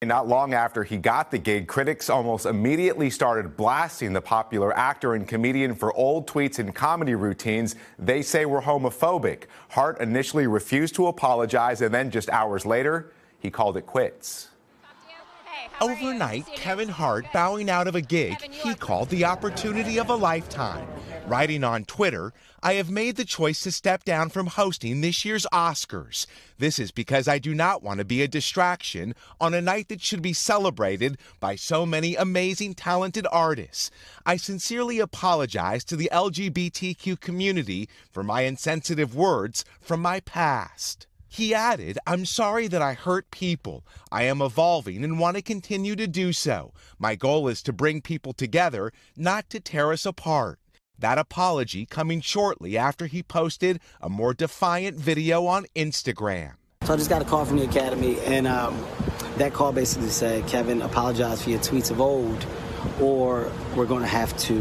Not long after he got the gig, critics almost immediately started blasting the popular actor and comedian for old tweets and comedy routines they say were homophobic. Hart initially refused to apologize, and then just hours later, he called it quits. Overnight, Kevin Hart bowing out of a gig he called the opportunity of a lifetime. Writing on Twitter, "I have made the choice to step down from hosting this year's Oscars. This is because I do not want to be a distraction on a night that should be celebrated by so many amazing, talented artists. I sincerely apologize to the LGBTQ community for my insensitive words from my past." He added, "I'm sorry that I hurt people. I am evolving and want to continue to do so. My goal is to bring people together, not to tear us apart." That apology coming shortly after he posted a more defiant video on Instagram. So I just got a call from the Academy, and that call basically said, "Kevin, apologize for your tweets of old, or we're going to have to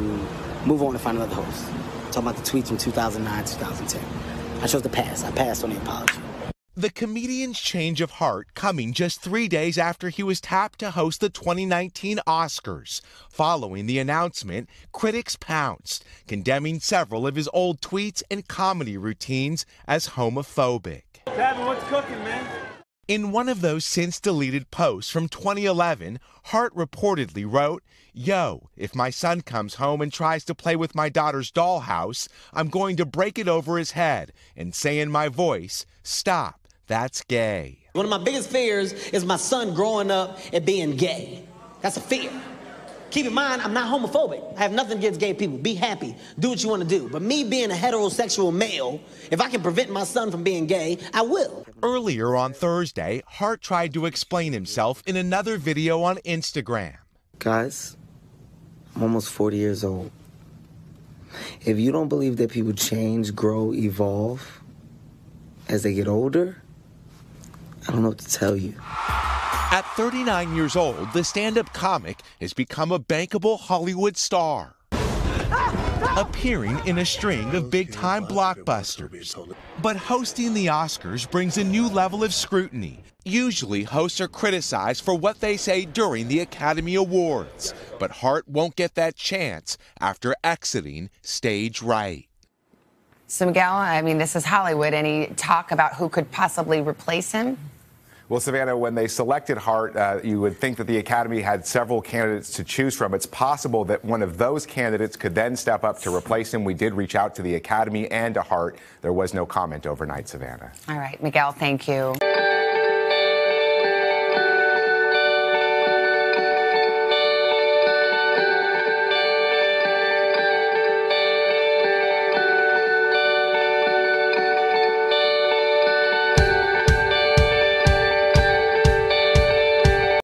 move on and find another host." Talking about the tweets from 2009, 2010. I chose to pass. I passed on the apology. The comedian's change of heart coming just 3 days after he was tapped to host the 2019 Oscars. Following the announcement, critics pounced, condemning several of his old tweets and comedy routines as homophobic. Kevin, what's cooking, man? In one of those since-deleted posts from 2011, Hart reportedly wrote, "Yo, if my son comes home and tries to play with my daughter's dollhouse, I'm going to break it over his head and say in my voice, 'Stop. That's gay.'" One of my biggest fears is my son growing up and being gay. That's a fear. Keep in mind, I'm not homophobic. I have nothing against gay people. Be happy. Do what you want to do. But me being a heterosexual male, if I can prevent my son from being gay, I will. Earlier on Thursday, Hart tried to explain himself in another video on Instagram. Guys, I'm almost 40 years old. If you don't believe that people change, grow, evolve as they get older, I don't know what to tell you. At 39 years old, the stand-up comic has become a bankable Hollywood star, appearing in a string of big-time blockbusters. But hosting the Oscars brings a new level of scrutiny. Usually, hosts are criticized for what they say during the Academy Awards, but Hart won't get that chance after exiting stage right. So, Miguel, I mean, this is Hollywood. Any talk about who could possibly replace him? Well, Savannah, when they selected Hart, you would think that the Academy had several candidates to choose from. It's possible that one of those candidates could then step up to replace him. We did reach out to the Academy and to Hart. There was no comment overnight, Savannah. All right, Miguel, thank you.